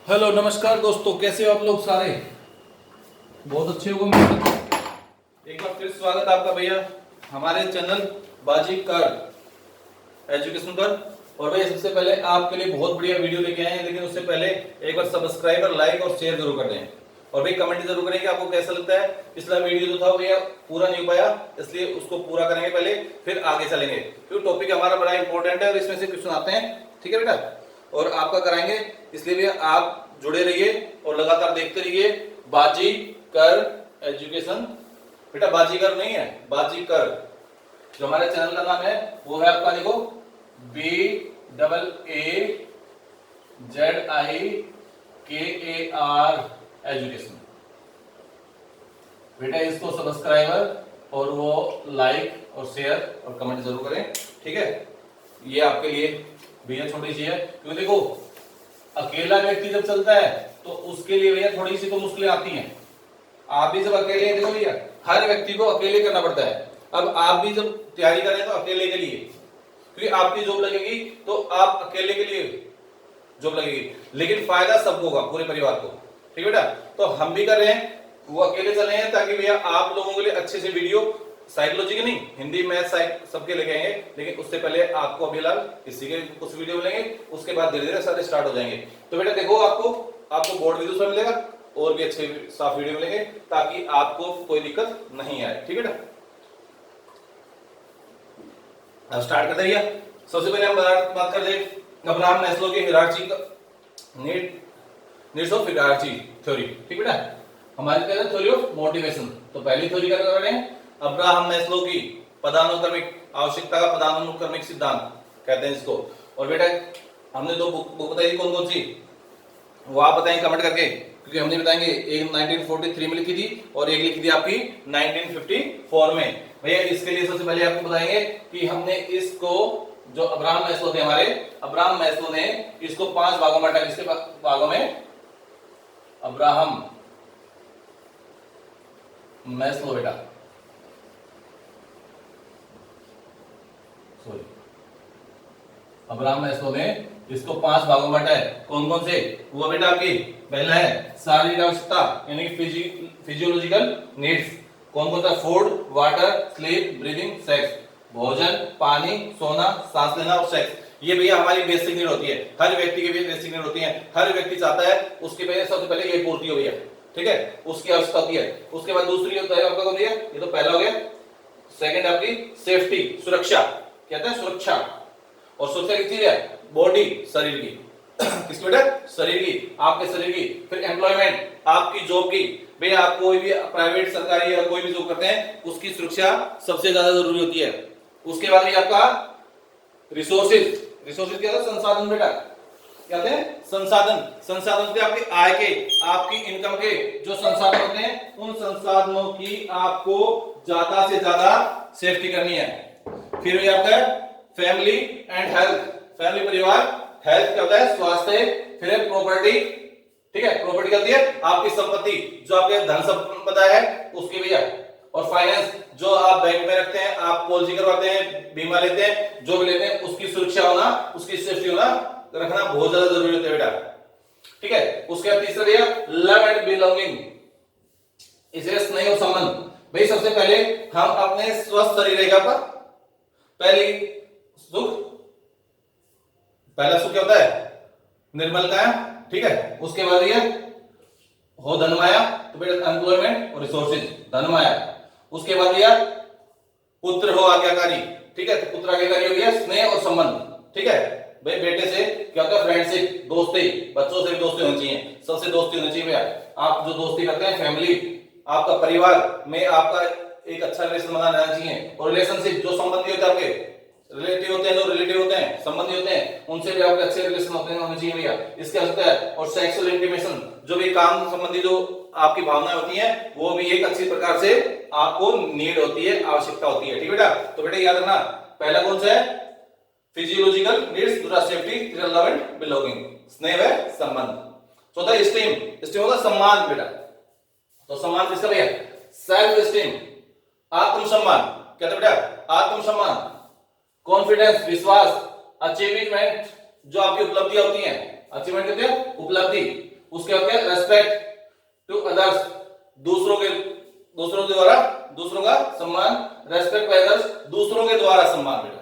Hello नमस्कार दोस्तों, कैसे हो आप लोग सारे? बहुत अच्छे हो एक बार फिर स्वागत आपका भैया हमारे चैनल बाजी कार एजुकेशन पर। और भैया सबसे पहले आपके लिए बहुत बढ़िया वीडियो लेके आए हैं, लेकिन उससे पहले एक बार सब्सक्राइबर, लाइक और शेयर जरूर कर दें। और भाई कमेंट जरूर करें कि आपको कैसा लगता है। पिछला वीडियो जो था भैया पूरा नहीं हो पाया, इसलिए उसको पूरा करेंगे पहले, फिर आगे चलेंगे, क्योंकि टॉपिक हमारा बड़ा इंपॉर्टेंट है और इसमें से क्वेश्चन आते हैं। ठीक है बेटा, और आपका कराएंगे, इसलिए भैया आप जुड़े रहिए और लगातार देखते रहिए बाजी कर एजुकेशन। बेटा बाजीगर नहीं है, बाजीकर। जो हमारे चैनल का नाम है वो है आपका, देखो, BAAZIKAR एजुकेशन। बेटा इसको सब्सक्राइबर और वो लाइक और शेयर और कमेंट जरूर करें। ठीक है, ये आपके लिए भैया छोटी चीज है, क्योंकि देखो अकेला व्यक्ति जब चलता है तो उसके लिए भैया थोड़ी सी तो मुश्किलें आती हैं। आप भी जब अकेले हैं, देखो भैया हर व्यक्ति को अकेले करना पड़ता है। अब आप भी जब तैयारी कर रहे हैं तो अकेले के लिए, क्योंकि आपकी जॉब लगेगी तो आप अकेले के लिए जॉब लगेगी, लेकिन फायदा सबको होगा, पूरे परिवार को। ठीक है बेटा, तो हम भी कर रहे हैं, वो अकेले चल रहे हैं, ताकि भैया आप लोगों के लिए अच्छे से वीडियो, साइकोलॉजी के नहीं, हिंदी मैथ सबके लेके आएंगे। लेकिन उससे पहले आपको अभी फिलहाल किसी के कुछ वीडियो मिलेंगे, उसके बाद धीरे धीरे सारे स्टार्ट हो जाएंगे। तो बेटा देखो, आपको बोर्ड वीडियो में मिलेगा और भी अच्छे साफ वीडियो मिलेंगे, ताकि आपको कोई दिक्कत नहीं आए। ठीक है बेटा, अब स्टार्ट करते रहिए। सबसे पहले हम बात कर रहे अब्राहम मैस्लो के हायरार्की का नीड्स ऑफ हायरार्की थ्योरी। ठीक बेटा, हमारी क्या है थ्योरी ऑफ मोटिवेशन। तो पहली थ्योरी क्या कर रहे हैं, अब्राहम मैस्लो की पदानुक्रमिक आवश्यकता का पदानुक्रमिक सिद्धांत कहते हैं इसको। और बेटा हमने दो बुक बताई थी, कौन कौन सी, वो आप बताएंगे कमेंट करके, क्योंकि हमने बताएंगे एक 1943 में लिखी थी और एक लिखी थी आपकी 1954 में। भैया इसके लिए सबसे पहले आपको बताएंगे कि हमने इसको, जो अब्राहम मैस्लो थे हमारे, अब्राहम मैस्लो ने इसको 5 भागों में बांटा। इसके भागों में अब्राहम मैस्लो बेटा, सॉरी, अब्राहम मैस्लो ने इसको 5 भागों में बांटा है। कौन कौन से, वो बेटा आपकी पहला है शारीरिक आवश्यकता, यानी कि फिजियोलॉजिकल नीड्स। कौन कौन सा, food, water, sleep, breathing, sex. भोजन, पानी, सोना, सांस लेना और सेक्स। ये भैया हमारी बेसिक नीड होती है, हर व्यक्ति की भी बेसिक नीड होती है। हर व्यक्ति चाहता है उसकी पहले, सबसे पहले ये पूर्ति हो भैया। ठीक है, उसकी आवश्यकता होती है। उसके बाद दूसरी होता है आपका, कौन भैया, ये तो पहला हो गया। सेकंड आपकी सेफ्टी, सुरक्षा, कहते हैं सुरक्षा। और सुरक्षा किस चीज है, बॉडी, शरीर की किसकी बेटा, शरीर की, आपके शरीर की। फिर एम्प्लॉयमेंट, आपकी जॉब की। भैया आप कोई भी प्राइवेट, सरकारी या कोई भी जॉब करते हैं, उसकी सुरक्षा सबसे ज्यादा जरूरी होती है। उसके बाद भी आपका रिसोर्सेज, रिसोर्सेज क्या होता है, संसाधन बेटा, कहते हैं संसाधन। संसाधन होते हैं आपकी आय के, आपकी इनकम के जो संसाधन होते हैं, उन संसाधनों की आपको ज्यादा से ज्यादा सेफ्टी करनी है। फिर भी आपका फैमिली एंड हेल्थ, फैमिली परिवार, हेल्थ क्या होता है, स्वास्थ्य। फिर है प्रॉपर्टी, ठीक है, प्रॉपर्टी क्या होती है, आपकी संपत्ति, जो आपके धन संपदा है उसकी भैया। और फाइनेंस, जो आप बैंक में रखते हैं, आप पॉलिसी करवाते हैं, बीमा लेते हैं, जो भी लेते हैं, उसकी सुरक्षा होना, उसकी सेफ्टी होना, रखना बहुत ज्यादा जरूरी होता है बेटा। ठीक है, उसके बाद तीसरा भैया लव एंड बिलोंगिंग, इसे स्नेह और संबंध। भाई सबसे पहले हम अपने स्वस्थ शरीर रहेगा पर पहली सुख, पहला सुख क्या होता है, निर्मल काया। ठीक है, उसके बाद ये हो धनमाया, तो बेटा एम्प्लॉयमेंट और रिसोर्सेज, धनमाया। उसके बाद यह पुत्र हो आज्ञाकारी। ठीक है, तो पुत्र आज्ञाकारी हो गया स्नेह और संबंध। ठीक है, भाई बेटे से क्या होता है, फ्रेंडशिप, दोस्ती। बच्चों से भी दोस्ती होनी चाहिए, सबसे दोस्ती होनी चाहिए भैया। आप जो दोस्ती करते हैं, फैमिली, आपका परिवार में आपका एक अच्छा रिलेशन बनाना रहना चाहिए। और रिलेशनशिप, जो संबंधी होते हैं आपके, रिलेटिव होते हैं, जो रिलेटिव होते हैं, संबंधी होते हैं, उनसे भी आपके अच्छे रिलेशन होने चाहिए भैया, इसके आवश्यकता है। और सेक्सुअल इंटीमेशन, जो भी काम संबंधी जो आपकी भावनाएं होती हैं, वो भी एक अच्छी प्रकार से आपको नीड होती है, आवश्यकता होती है। ठीक बेटा, तो बेटा याद रखना, पहला कौन सा है, फिजियोलॉजिकल नीड्स, दूसरा सेफ्टी, तीसरा लव एंड बिलोंगिंग, स्नेह व संबंध। चौथा स्टीम, स्टीम होता है सम्मान बेटा। तो सम्मान किसका भैया, सेल्फ स्टीम, आत्मसम्मान। कहते बेटा आत्मसम्मान, कॉन्फिडेंस, विश्वास, अचीवमेंट, जो आपकी उपलब्धियां होती हैं, अचीवमेंट कहते हैं उपलब्धि, उसके बाद क्या, रेस्पेक्ट टू अदर्स, दूसरों के द्वारा, दूसरों का सम्मान, रेस्पेक्ट बाय अदर्स, दूसरों के द्वारा सम्मान। बेटा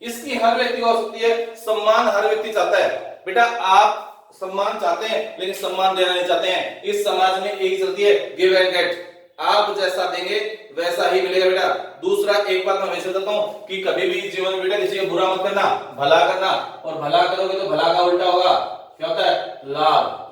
इसकी हर व्यक्ति को हो सकती है, सम्मान हर व्यक्ति चाहता है। बेटा आप सम्मान चाहते हैं लेकिन सम्मान देना नहीं चाहते हैं। इस समाज में एक चलती है, गिव एंड गेट, आप जैसा देंगे वैसा ही मिलेगा। बेटा दूसरा एक बात मैं हमेशा बताता हूं कि कभी भी जीवन में बेटा किसी का बुरा मत करना, भला करना, और भला करोगे तो भला का उल्टा होगा, क्या होता है, लाभ।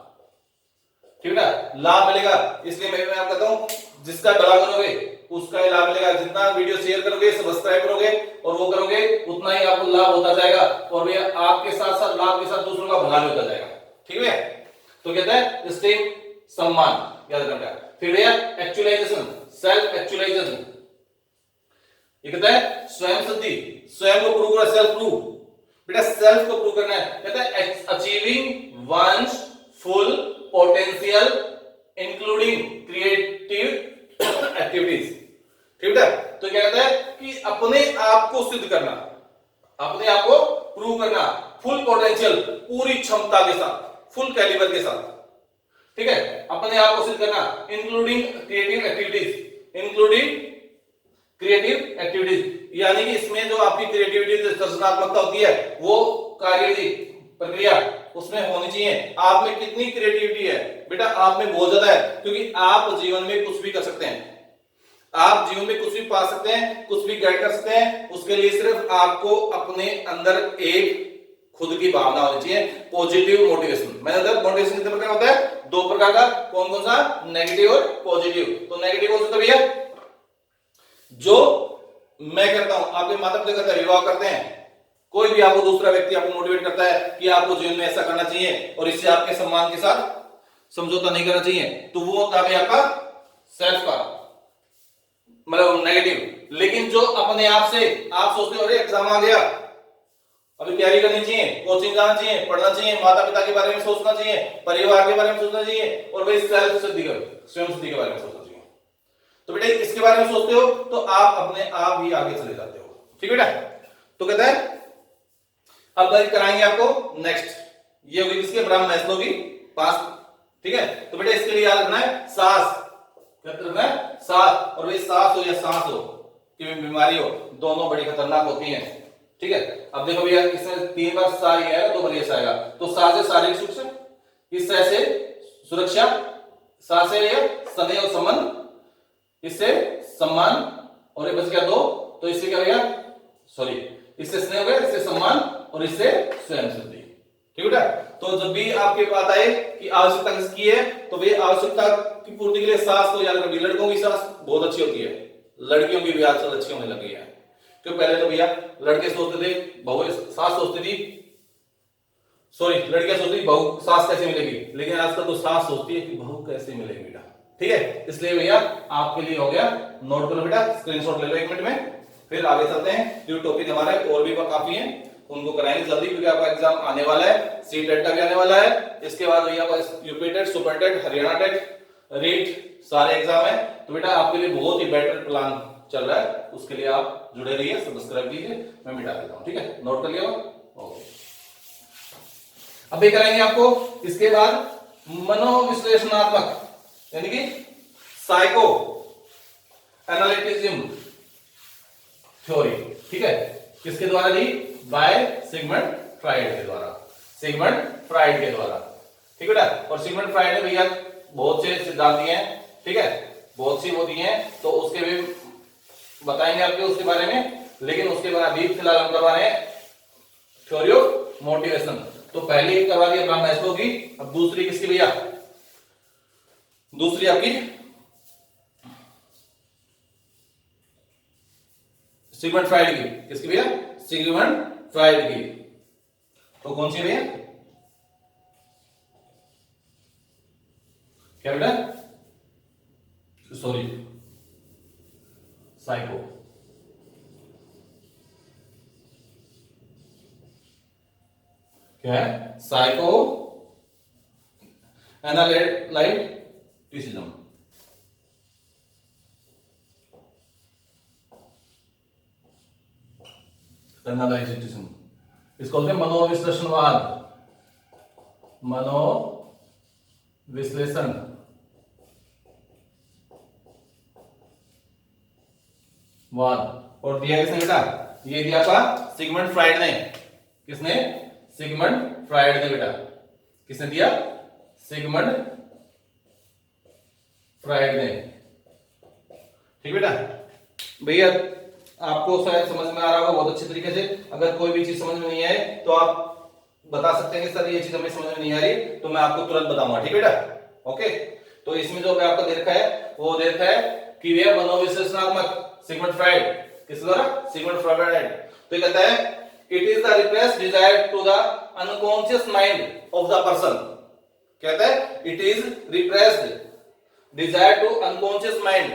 ठीक है, लाभ मिलेगा। इसलिए मैं आपको कहता हूं जिसका भला करोगे उसका ही लाभ मिलेगा। जितना वीडियो शेयर करोगे, सब्सक्राइब करोगे और वो करोगे, उतना ही आपको लाभ होता जाएगा, और भैया आपके साथ साथ लाभ के साथ दूसरों का भला भी होता जाएगा। ठीक है, तो कहता है स्टीम, सम्मान, याद रखना। फिर भैया एक्चुअलाइजेशन, सेल्फ एक्चुअलाइजेशन, ये कहता है स्वयं सिद्धि, स्वयं को प्रूव करना, सेल्फ प्रूव। बेटा सेल्फ को प्रूव करना है, कहता है achieving one's full potential including creative activities. ठीक है, तो क्या कहता है कि अपने आप को सिद्ध करना, अपने आप को प्रूव करना, फुल पोटेंशियल, पूरी क्षमता के साथ, फुल कैलिबर के साथ। ठीक है, अपने आप को सिद्ध करना, including creative activities, including creative activities, यानी कि इसमें जो आपकी क्रिएटिविटी, सृजनात्मकता होती है, वो कार्य प्रक्रिया उसमें होनी चाहिए। आप में कितनी क्रिएटिविटी है बेटा, आप में बहुत ज्यादा है, क्योंकि आप जीवन में कुछ भी कर सकते हैं, आप जीवन में कुछ भी पा सकते हैं, कुछ भी गेट कर सकते हैं। उसके लिए सिर्फ आपको अपने अंदर एक खुद की भावना होनी चाहिए, पॉजिटिव मोटिवेशन। मैंने बताया मोटिवेशन कितने प्रकार होता है, दो प्रकार का, कौन कौन सा, नेगेटिव और पॉजिटिव। तो नेगेटिव कौन सा भैया, जो मैं करता हूं, आपके माता पिता करते हैं, विवाह करते हैं, कोई भी आपको दूसरा व्यक्ति आपको मोटिवेट करता है कि आपको जीवन में ऐसा करना चाहिए और इससे आपके सम्मान के साथ समझौता नहीं करना चाहिए, तो वो होता है आपका सेल्फ का मतलब नेगेटिव। लेकिन जो अपने आप से आप सोचते हो अरे एग्जाम आ गया, अभी तैयारी करनी चाहिए, कोचिंग जाना चाहिए, पढ़ना चाहिए, माता पिता के बारे में सोचना चाहिए, परिवार के बारे में सोचना चाहिए, और भाई सेल्फ सिद्धि, स्वयं सिद्धि के बारे में सोचना चाहिए। तो बेटा इसके बारे में सोचते हो तो आप अपने आप ही आगे चले जाते हो। ठीक है बेटा, तो कहता है अब कराएंगे आपको नेक्स्ट, ये होगी किसके, अब्राहम मैस्लो की पास। ठीक है, तो बेटा इसके लिए याद रखना है सांस, क्या रखना है, सांस। और भाई सांस हो या सांस हो कि बीमारी हो, दोनों बड़ी खतरनाक होती हैं। ठीक है, अब देखो भैया इसमें 3 बार सा ही आएगा, 2 बार ये आएगा, तो सा से शारीरिक सुरक्षा, इस से सुरक्षा, सा से स्नेह और संबंध, इससे सम्मान, और ये बच गया 2, तो इससे क्या हो गया, सॉरी, इससे स्नेह हो गया, इससे सम्मान, और इससे स्वयं सिद्धि। ठीक है, तो जब भी आपके बात आए कि आवश्यकता किसकी है, तो भाई आवश्यकता की पूर्ति के लिए सांस तो याद रखिए। लड़कों की सांस बहुत अच्छी होती है, लड़कियों की भी आजकल अच्छी होने लगी है, क्योंकि पहले तो भैया लड़के सोचते थे बहू सांस सोचती थी, सॉरी लड़कियां सोचती थी बहू सांस कैसे मिलेगी, लेकिन आजकल तो सांस सोचती है कि बहू कैसे मिलेगी बेटा। ठीक है, इसलिए भैया आपके लिए हो गया, नोट करो बेटा, स्क्रीनशॉट ले लो 1 मिनट में। फिर आगे चलते हैं, जो टॉपिक हमारे और भी काफी हैं उनको कराएंगे जल्दी, क्योंकि आपका एग्जाम आने वाला है, सीट टेट का भी आने वाला है। इसके बाद भैया UP TET, super TET, Haryana TET, REET, सारे एग्जाम है। तो बेटा आपके लिए बहुत ही बेटर प्लान चल रहा है, उसके लिए आप जुड़े रहिए, सब्सक्राइब कीजिए, मैं मिटा देता हूं। ठीक है, नोट कर लिया, ओके। अब ये कराएंगे आपको इसके बाद मनोविश्लेषणात्मक, यानी कि साइको एनालिटिज्म थ्योरी। ठीक है, किसके द्वारा दी, बाय सिगमंड फ्राइड के द्वारा, सिगमंड फ्राइड के द्वारा। ठीक है, और सिगमंड फ्राइड ने भैया बहुत से सिद्धांत दिए हैं। ठीक है, बहुत सी वो दिए हैं, तो उसके भी बताएंगे आपके उसके बारे में, लेकिन उसके बाद अभी फिलहाल हम करवा रहे हैं थ्योरी ऑफ मोटिवेशन। तो पहली करवा दी अब्राहम मैस्लो की, अब दूसरी किसकी भैया, दूसरी आपकी सिगमंड फ्राइड की, किसकी भैया, सिगमंड फ्राइड की। तो कौन सी भैया, क्या बेटा, सॉरी साइको, क्या है, साइको एनालिटिसिज्म। एनालिटिसिज्म इसको बोलते हैं मनोविश्लेषणवाद, मनोविश्लेषणवाद। विश्लेषण वाद। और दिया किसने बेटा? ये दिया था सिगमंड फ्राइड ने। किसने? सिगमंड फ्राइड ने बेटा। किसने दिया? सिगमंड फ्राइड ने। ठीक बेटा। भैया आपको शायद समझ में आ रहा होगा बहुत अच्छे तरीके से। अगर कोई भी चीज समझ में नहीं आए तो आप बता सकते हैं कि सर ये चीज हमें समझ में नहीं आ रही, तो मैं आपको तुरंत बताऊंगा। ठीक बेटा, ओके। तो इसमें जो आपको दे रखा है वो दे रखा है कि वे मनोविश्लेषणात्मक सिगमंड फ्राइड, किस द्वारा? Sigmund Freud. तो ये कहता है it is the repressed desire to the unconscious mind of the person. कहता है it is repressed desire to unconscious mind.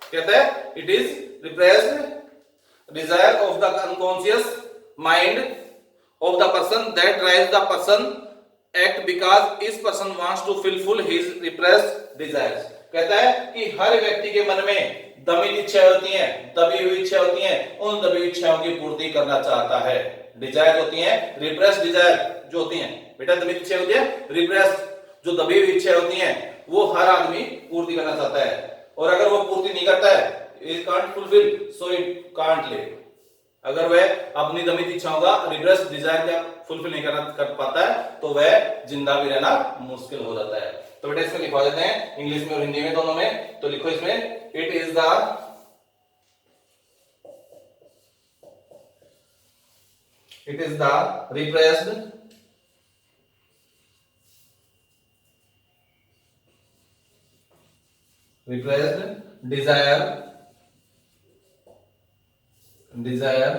कहता है it is repressed desire of the unconscious mind of the person that drives the person act because इस person wants to fulfil his repressed desires. कहता है कि हर व्यक्ति के मन में दमित इच्छाएं होती हैं, दबी हुई इच्छा होती हैं, उन दबी इच्छाओं की पूर्ति करना चाहता है। डिजायर होती हैं, रिप्रेस्ड डिजायर जो होती हैं बेटा, दमित इच्छा होती है, रिप्रेस्ड जो दबी हुई इच्छा होती हैं वो हर आदमी पूर्ति करना चाहता है। और अगर वो पूर्ति नहीं करता है, it can't fulfil so it can't live. अगर वह अपनी दमित इच्छाओं का रिप्रेस्ड डिजायर का फुलफिल नहीं कर पाता है तो वह जिंदा भी रहना मुश्किल हो जाता है। तो बेटा इसमें लिखवा देते हैं इंग्लिश में और हिंदी में दोनों में। तो लिखो इसमें it is the repressed desire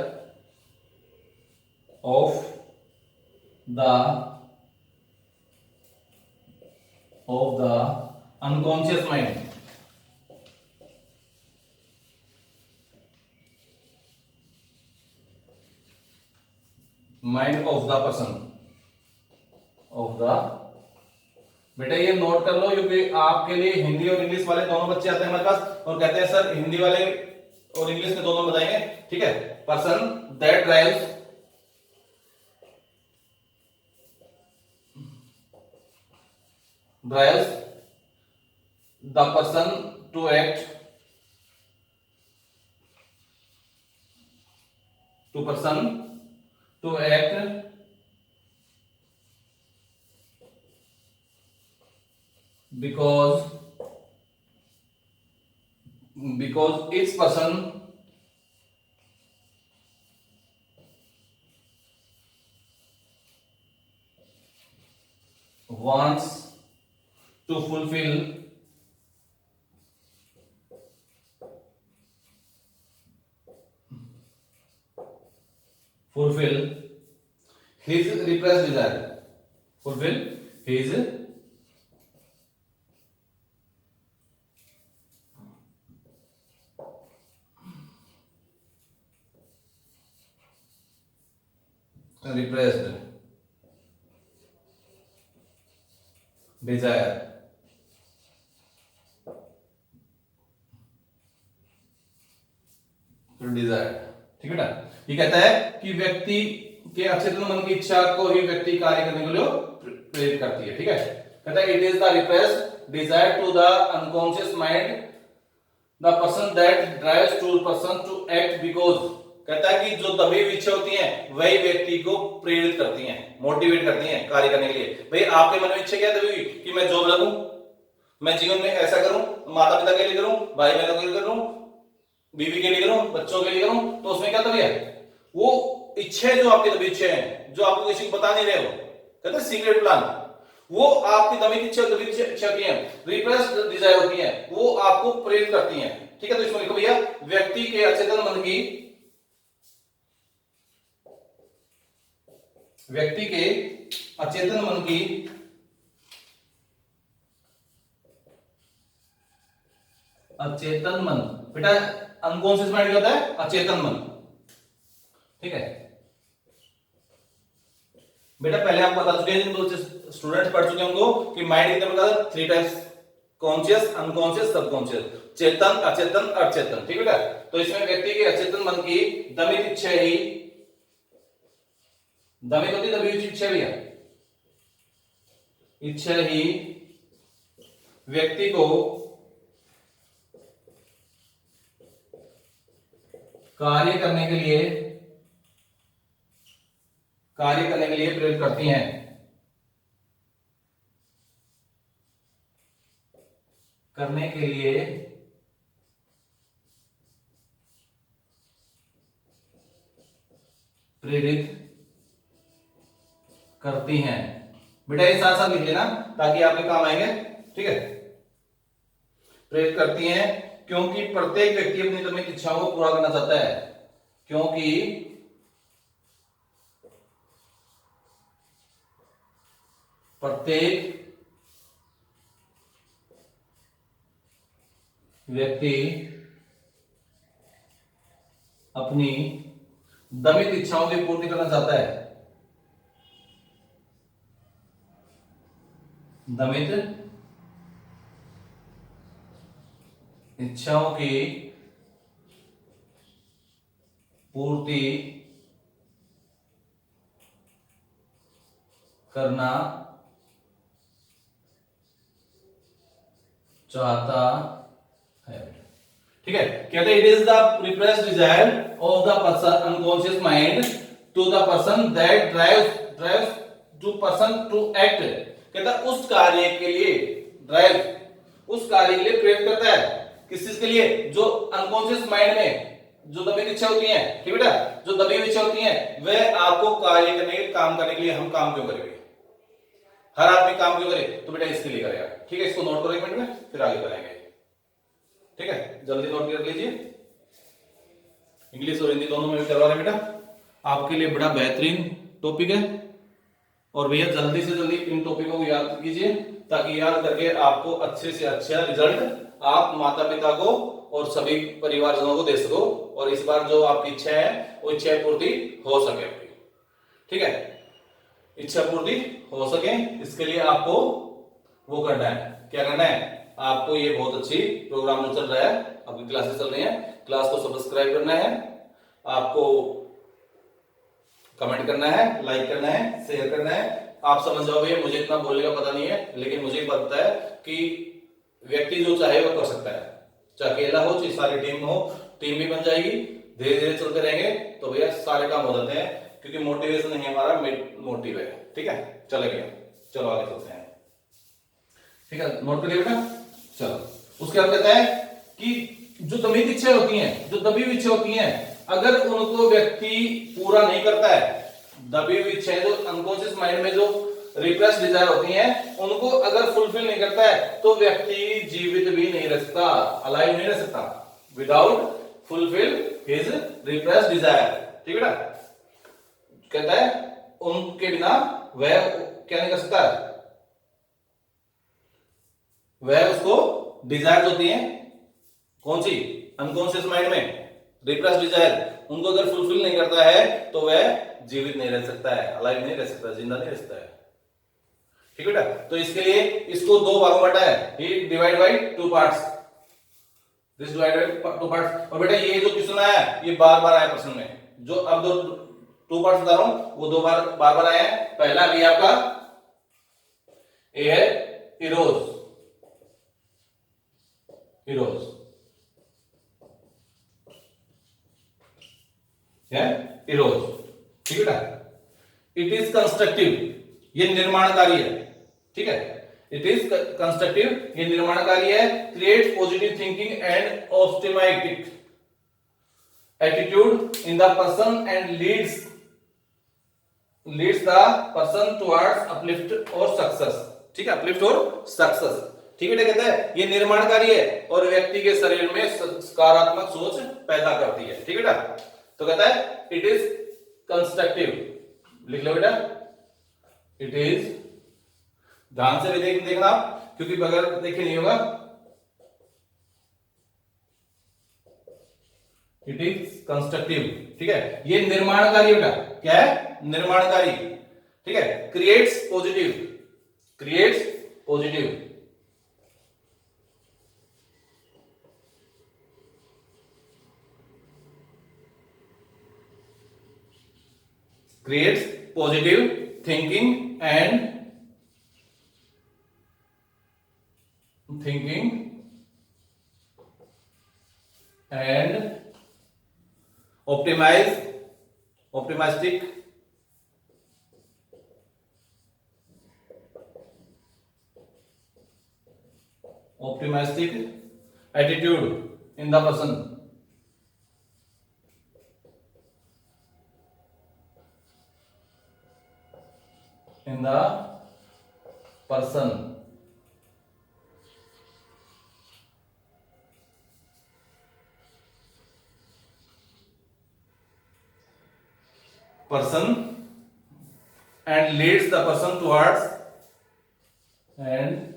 of the unconscious mind, mind of the person of the. बेटा ये नोट कर लो क्योंकि आपके लिए हिंदी और इंग्लिश वाले दोनों बच्चे आते हैं हमारे पास और कहते हैं सर हिंदी वाले और इंग्लिश में दोनों बताएंगे। ठीक है, person that drives the person to act because each person wants to fulfill his repressed desire, fulfill his repressed desire। ठीक है ना। ये कहता है कि व्यक्ति के अचेतन मन की इच्छा को ही व्यक्ति कार्य करने के लिए प्रेरित करती है। ठीक है, कहता है it is the repressed desire to the unconscious mind the person that drives to person to act because. कहता है कि जो दबी हुई इच्छा होती हैं वही व्यक्ति को प्रेरित करती हैं, मोटिवेट करती हैं कार्य करने के लिए। भाई आपके मन में इच्छा क्या दबी हुई कि मैं जॉब लगूं, मैं जीवन में ऐसा करूं, माता पिता के लिए करूं, भाई बहनों के लिए करूं, बीवी के लिए करूं, बच्चों के लिए करूं, तो उसमें क्या दबी है? वो इच्छा जो आपकी दबी इच्छा है जो आपको किसी को बता नहीं रहे हो, कहते हैं सीक्रेट प्लान, वो आपकी दबी इच्छा होती है, रिप्रेस्ड डिजायर होती है, वो आपको प्रेरित करती हैं। ठीक है, तो इसमें लिखो भैया व्यक्ति के अचेतन मन की अचेतन मन। बेटा अनकॉन्शियस माइंड क्या होता है? अचेतन मन। ठीक है बेटा, पहले आप बता चुके हैं, तो स्टूडेंट्स पढ़ चुके हैं उनको कि माइंड कितने प्रकार है? 3 टाइप्स, कॉन्शियस, अनकॉन्शियस, सबकॉन्शियस, चेतन, अचेतन, अचेतन। ठीक है बेटा, तो इसमें व्यक्ति के अचेतन मन की दमित इच्छा ही, दमित होती दबी हुई इच्छा भी है, इच्छा ही व्यक्ति को कार्य करने के लिए प्रेरित करती हैं। करने के लिए प्रेरित करती हैं। बेटा ये साथ साथ लिख लेना ताकि आपके काम आएंगे, ठीक है। प्रेरित करती हैं क्योंकि प्रत्येक व्यक्ति अपनी दमित इच्छाओं को पूरा करना चाहता है। क्योंकि प्रत्येक व्यक्ति अपनी दमित इच्छाओं की पूर्ति करना चाहता है। दमित इच्छाओं की पूर्ति करना चाहता है, ठीक है। कहते हैं it is the repressed desire of the person unconscious mind to the person that drives to person to act. कहता है उस कार्य के लिए ड्राइव, उस कार्य के लिए प्रेरित करता है। किस चीज के लिए? जो अनकॉन्शियस माइंड में जो दबी इच्छा होती है, ठीक बेटा, जो दबी इच्छा होती है वह आपको कार्य करने के काम करने के लिए, हम काम क्यों करेंगे, हर आदमी काम क्यों करे, तो बेटा इसके लिए करेगा, ठीक है। इसको नोट करो एक मिनट में, फिर आगे करेंगे, ठीक है। जल्दी नोट कर लीजिए, इंग्लिश और हिंदी दोनों में भी करवा रहे बेटा, आपके लिए बड़ा बेहतरीन टॉपिक है। और भैया जल्दी से जल्दी इन टॉपिकों को याद कीजिए ताकि याद करके आपको अच्छे से अच्छा रिजल्ट आप माता पिता को और सभी परिवारजनों को दे सको, और इस बार जो आपकी इच्छा है वो इच्छा पूर्ति हो सके आपकी, ठीक है। इच्छा पूर्ति हो सके इसके लिए आपको वो करना है, क्या करना है, आपको ये बहुत अच्छी प्रोग्राम जो चल रहा है, आपकी क्लासेस चल रही हैं, क्लास को सब्सक्राइब करना है, आपको कमेंट करना है, लाइक करना है, शेयर करना है। आप समझ जाओ भैया मुझे इतना बोलने का पता नहीं है, लेकिन मुझे पता है कि व्यक्ति जो चाहे वो कर सकता है, चाहे अकेला हो चाहे सारी टीम हो, टीम भी बन जाएगी, धीरे धीरे चलते रहेंगे तो भैया सारे काम हो जाते हैं, क्योंकि मोटिवेशन नहीं हमारा मोटिव है, ठीक है। चले भैया, चलो आगे चलते हैं, ठीक है। नोट करिए बेटा, चलो। उसके बाद कहता है कि जो दमित इच्छा होती हैं, जो दबी हुई इच्छा होती हैं, अगर उनको व्यक्ति पूरा नहीं करता है, दबी हुई इच्छाएं जो अनकॉन्शियस माइंड में जो रिप्रेस्ड डिजायर होती हैं, उनको अगर फुलफिल नहीं करता है तो व्यक्ति जीवित भी नहीं रह सकता, अलाइव नहीं रह सकता, without fulfil his repressed desire, ठीक है ना। कहता है उनके बिना वह क्या नहीं कर सकता, वह उसको डिजायर होती है कौन सी, अनकॉन्शियस माइंड में रिप्रेस्ड डिजायर, उनको अगर फुलफिल नहीं करता है तो वह जीवित नहीं रह सकता है, अलाइव नहीं रह सकता, जिंदा नहीं रह सकता है, ठीक है बेटा। तो इसके लिए इसको दो भागों में बांटा है, he divide by two parts, this divided by two parts. और बेटा ये जो क्वेश्चन आया ये बार बार आया प्रश्न में, जो अब दो टू पार्ट्स बता रहा हूं वो दो बार बार आया है। पहला भी आपका ए है इरोज, इरोज है, इरोज, ठीक है बेटा। इट इज कंस्ट्रक्टिव, ये निर्माणकारी है, ठीक है। इट इज कंस्ट्रक्टिव, ये निर्माणकारी है, creates positive thinking and optimistic attitude in the person and leads the person towards uplift और सक्सेस, ठीक है, अपलिफ्ट और सक्सेस, ठीक है। कहता है ये निर्माणकारी है और व्यक्ति के शरीर में सकारात्मक सोच पैदा करती है, ठीक है बेटा। तो कहता है इट इज कंस्ट्रक्टिव, लिख लो बेटा, इट इज, ध्यान से भी देखना आप, क्योंकि बगैर देखे नहीं होगा। इट इज कंस्ट्रक्टिव, ठीक है, ये निर्माणकारी बेटा, क्या है, निर्माणकारी, ठीक है। Creates positive, creates positive, creates positive thinking and optimise, optimistic, optimistic attitude in the person, in the person, person and leads the person towards, and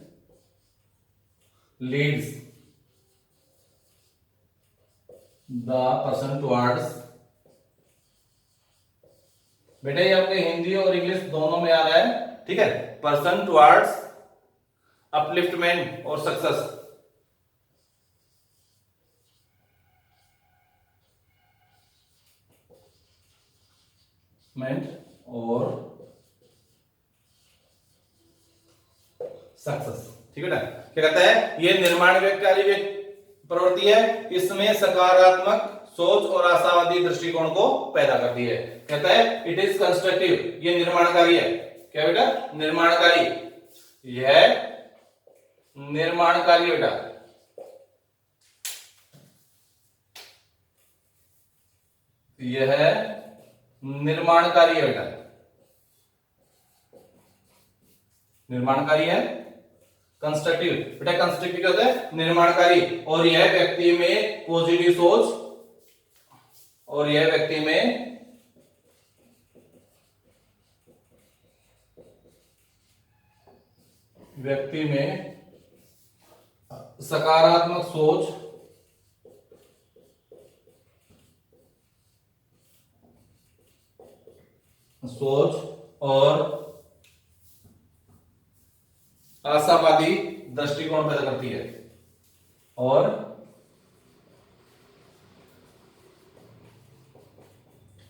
leads the person towards, बेटा ये आपके हिंदी और इंग्लिश दोनों में आ रहा है, ठीक है। पर्सन टुवर्ड्स अपलिफ्टमेंट और सक्सेस, और सक्सेस, ठीक है ना। क्या कहता है, ये निर्माणकारी प्रवृत्ति है, इसमें सकारात्मक सोच और आशावादी दृष्टिकोण को पैदा करती है। कहता है इट इज कंस्ट्रक्टिव, ये निर्माणकारी है। क्या बेटा, निर्माणकारी, यह निर्माणकारी बेटा, यह निर्माणकारी है बेटा, निर्माणकारी है। कंस्ट्रक्टिव बेटा, कंस्ट्रक्टिव क्या होता है, निर्माणकारी, और यह व्यक्ति में पॉजिटिव सोच, और यह व्यक्ति में सकारात्मक सोच और आशावादी दृष्टिकोण पैदा करती है, और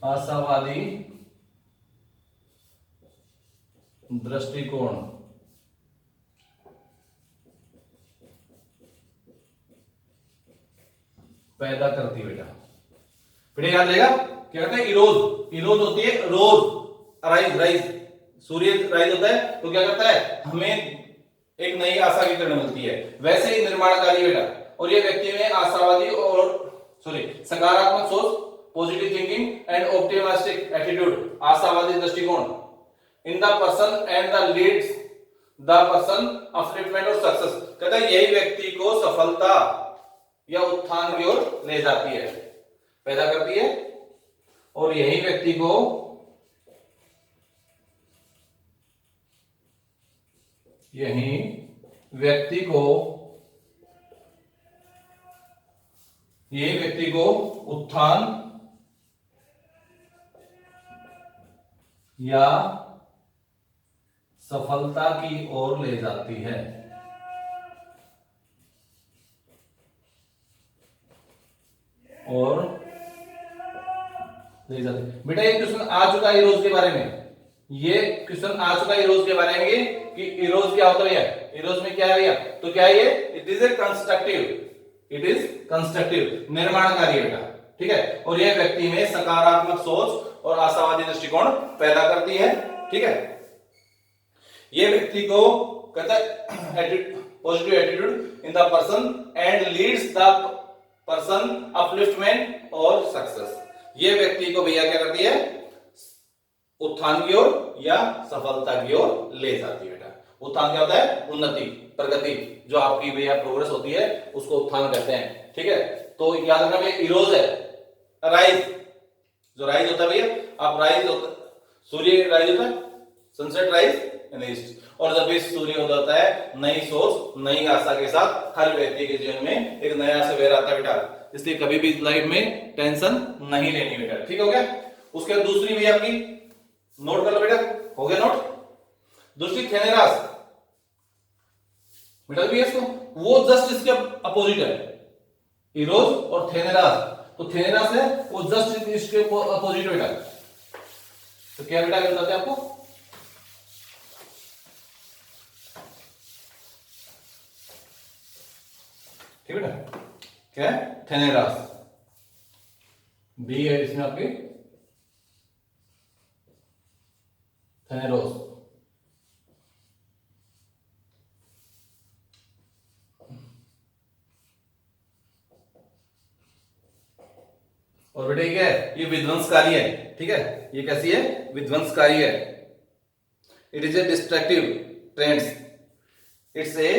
आशावादी दृष्टिकोण पैदा करती है बेटा। बेटा याद रहेगा, क्या कहते हैं, इरोज, इरोज होती है रोज, राइज, राइज, सूर्य राइज होता है तो क्या करता है, हमें एक नई आशा की किरण मिलती है। वैसे ही निर्माणकारी बेटा, और ये व्यक्ति में आशावादी और सकारात्मक सोच, positive thinking and optimistic attitude, आशावादी दृष्टिकोण, इन the person and the leads the person upliftment और सक्सेस। कहता है यही व्यक्ति को सफलता या उत्थान की ओर ले जाती है, पैदा करती है, और यही व्यक्ति को उत्थान या सफलता की ओर ले जाती है, और ले जाती है। बेटा ये क्वेश्चन आ चुका है इरोज के बारे में, ये क्वेश्चन आ चुका है इरोज के बारे में कि इरोज क्या होता है, इरोज में क्या है भैया, तो क्या है ये, it is a constructive, it is constructive, निर्माणकारी बेटा, ठीक है। और यह व्यक्ति में सकारात्मक सोच और आशावादी दृष्टिकोण पैदा करती है, ठीक है। ये व्यक्ति को कहता है positive attitude in the person and leads the person upliftment और सक्सेस। ये व्यक्ति को भैया क्या करती है, उत्थान की ओर या सफलता की ओर ले जाती है बेटा। उत्थान क्या होता है, उन्नति, प्रगति, जो आपकी भैया प्रोग्रेस होती है उसको उत्थान कहते हैं, ठीक है। तो याद रखना भैया, इरोज है, राइज, जो राइज होता है भैया, आप राइज होता, सूर्य राइज होता है, सनसेट राइज इन ईस्ट, और जब भी सूर्य उदय होता है नई सोच, नई आशा के साथ हर व्यक्ति के जीवन में एक नया सवेरा आता है बेटा। इसलिए कभी भी लाइफ में टेंशन नहीं लेनी बेटा, ठीक हो गया। उसके बाद दूसरी भी आपकी नोट कर लो बेटा, हो गया नोट। दूसरी थेनेरास बेटा भी इसको, वो जस्ट इसके अपोजिट है, इरोज और थेनेरास। तो थेनेरास है वो जस्ट इसके अपोजिट बेटा। तो क्या बेटा बताते हैं आपको, ठीक बेटा, क्या है, थेनेरास, बी है इसमें आपकी थेनेरोस। और बेटा ये क्या है, ये विध्वंसकारी है, ठीक है, ये कैसी है, विध्वंसकारी है। It is A destructive trends, it's a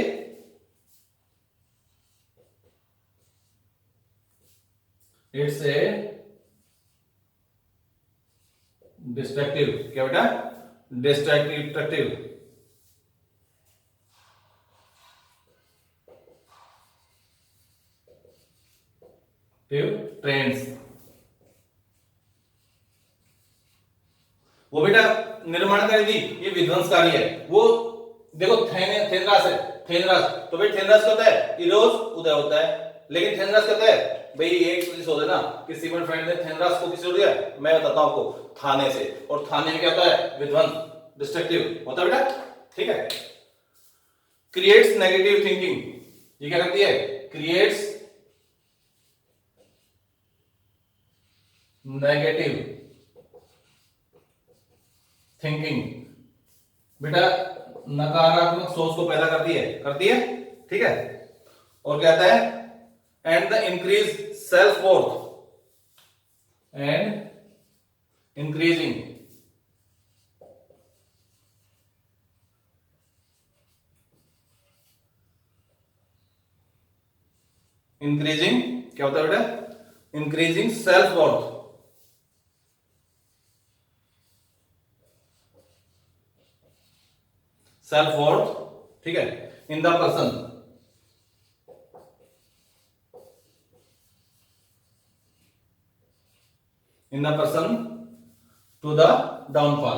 destructive, क्या बेटा, डिस्ट्रक्टिव ट्रेंड्स। वो बेटा निर्माणकारी थी, ये विध्वंसकारी है। वो देखो थेनरास है, थेनरास, तो भाई थेनरास क्या होता है, इरोज उदय होता है, लेकिन थेनरास कहता है भाई एक चीज होता है ना कि सिमन फ्रेंड ने थेनरास को किससे दिया, मैं बताता हूं आपको, थाने से। और थाने में क्या होता है, विध्वंस, डिस्ट्रक्टिव होता है बेटा, ठीक है। क्रिएट्स नेगेटिव थिंकिंग, ये क्या करती है, क्रिएट्स नेगेटिव थिंकिंग, बेटा नकारात्मक सोच को पैदा करती है, ठीक है। और क्या आता है, and the increase self worth, and increasing क्या होता है बेटा, इंक्रीजिंग सेल्फ वर्थ, ठीक है, in the person, to the downfall,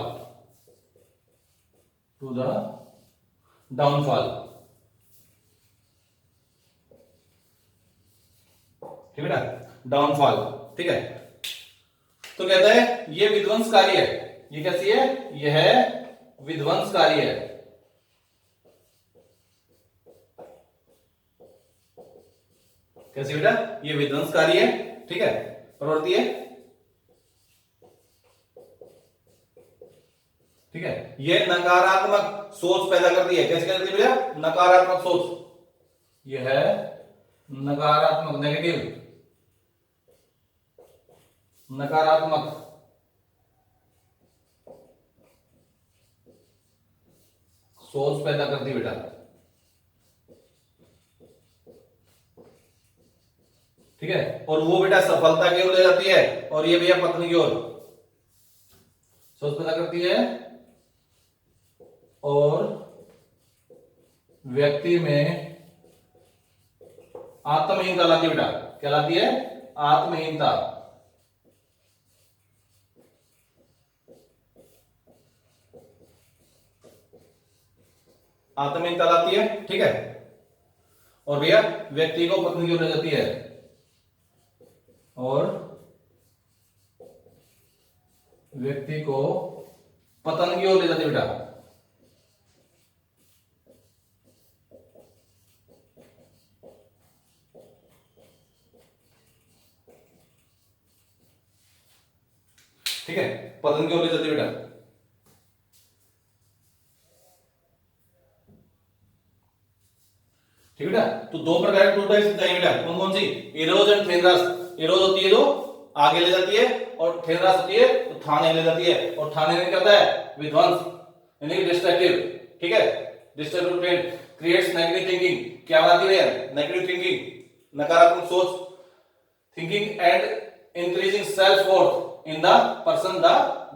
ठीक है बेटा, डाउनफॉल, ठीक है। तो कहता है ये विध्वंसकारी है, ये कैसी है, यह है विध्वंसकारी है, कैसी बेटा, ये विध्वंसकारी है, ठीक है, प्रवृत्ति है, ठीक है। ये नकारात्मक सोच पैदा करती है, कैसे करती है बेटा, नकारात्मक सोच, यह है नकारात्मक, नकारात्मक सोच पैदा करती है बेटा, ठीक है। और वो बेटा सफलता की ओर ले जाती है, और ये भैया पतन की ओर सोच पैदा करती है, और व्यक्ति में आत्महीनता लाती है बेटा, क्या लाती है, आत्महीनता, आत्महीनता लाती है, ठीक है। और भैया व्यक्ति को पतन की ओर ले जाती है, और व्यक्ति को पतन की ओर ले जाती है बेटा, ठीक है, पतन की ओर ले जाती है बेटा। ठीक है बेटा, तो दो प्रकार की टू टाइप्स बताइए बेटा, कौन कौन सी, इरोज एंड थेनरास। इरोज होती है जो आगे ले जाती है, और थेनरास होती है तो थाने ले जाती है, और थाने में क्या होता है, विध्वंस, यानी कि डिस्ट्रक्टिव, ठीक है, destructive trend creates negative thinking, क्या बनाती है, नेगेटिव थिंकिंग, नकारात्मक सोच, thinking and increasing self worth in the person the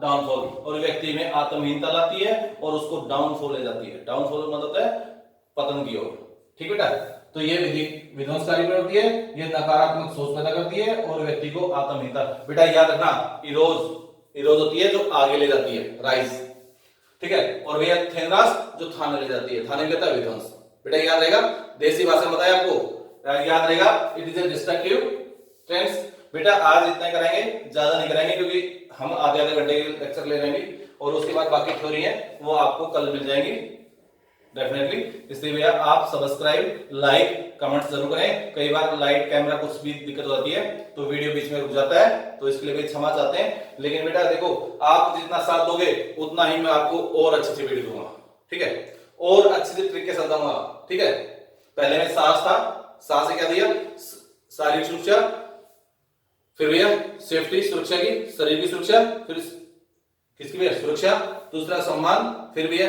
downfall, और व्यक्ति में आत्महीनता लाती है और उसको डाउनफॉल ले जाती है। डाउनफॉल मतलब है पतन की ओर, ठीक बेटा। तो ये विधि विध्वंसकारी प्रवृत्ति है, ये नकारात्मक सोच पैदा करती है और व्यक्ति को आत्महीनता, बेटा याद रखना, इरोज होती है जो आगे ले जाती है, राइज, ठीक है, और भैया थेनरास जो थाने ले जाती है, थाने में कहता है विध्वंस, बेटा याद रहेगा, देसी भाषा में बताया आपको, याद रहेगा, it is A destructive trends. बेटा आज इतना ही कराएंगे, ज्यादा नहीं कराएंगे, क्योंकि हम आधे घंटे के लेक्चर ले रहेंगे, और उसके बाद बाकी थ्योरी है वो आपको कल मिल जाएंगी। डेफिनेटली। इसलिए भैया आप सब्सक्राइब, लाइक, कमेंट जरूर करें। कई बार लाइट, कैमरा कुछ भी दिक्कत होती है तो वीडियो बीच में रुक जाता है, तो इसके लिए भी क्षमा चाहते हैं। लेकिन बेटा देखो, आप जितना साथ दोगे उतना ही मैं आपको और अच्छी वीडियो दूंगा, ठीक है, और अच्छे से तरीके से दूंगा, ठीक है। पहले में सांस था, सांस से क्या दिया, शारीरिक सुरक्षा, फिर भैया सेफ्टी, सुरक्षा की, शरीर की सुरक्षा, फिर किसकी भैया सुरक्षा, दूसरा सम्मान, फिर भैया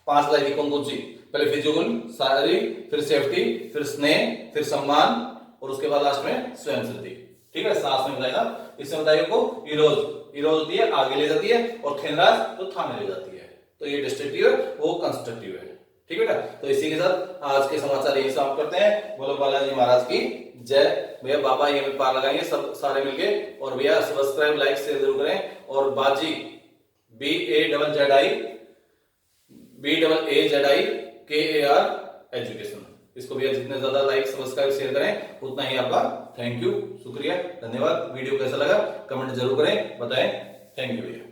5 बताई थी कौन कौन सी, पहले फिजिकल, शारीरिक, फिर सेफ्टी, फिर स्नेह, फिर सम्मान, और उसके बाद लास्ट में स्वयं सिद्धि, ठीक है। सांस में बताया था, इसमें बताइए को इरोज, इरोज होती है आगे ले जाती है, और खेनराज तो थामे ले जाती है। तो ये डिस्ट्रक्टिव है, वो कंस्ट्रक्टिव है, ठीक है बेटा। तो इसी के साथ आज के समाचार यही समाप्त करते हैं। बोलो बालाजी महाराज की जय। भैया बाबा ये पार लगाएंगे सब सारे मिलके, और भैया सब्सक्राइब, लाइक, शेयर जरूर करें। और बाजी BAZZIKAR एजुकेशन, इसको भैया जितने ज्यादा लाइक, सब्सक्राइब, शेयर करें उतना ही आपका थैंक यू, शुक्रिया, धन्यवाद। वीडियो कैसा लगा कमेंट जरूर करें, बताएं। थैंक यू भैया।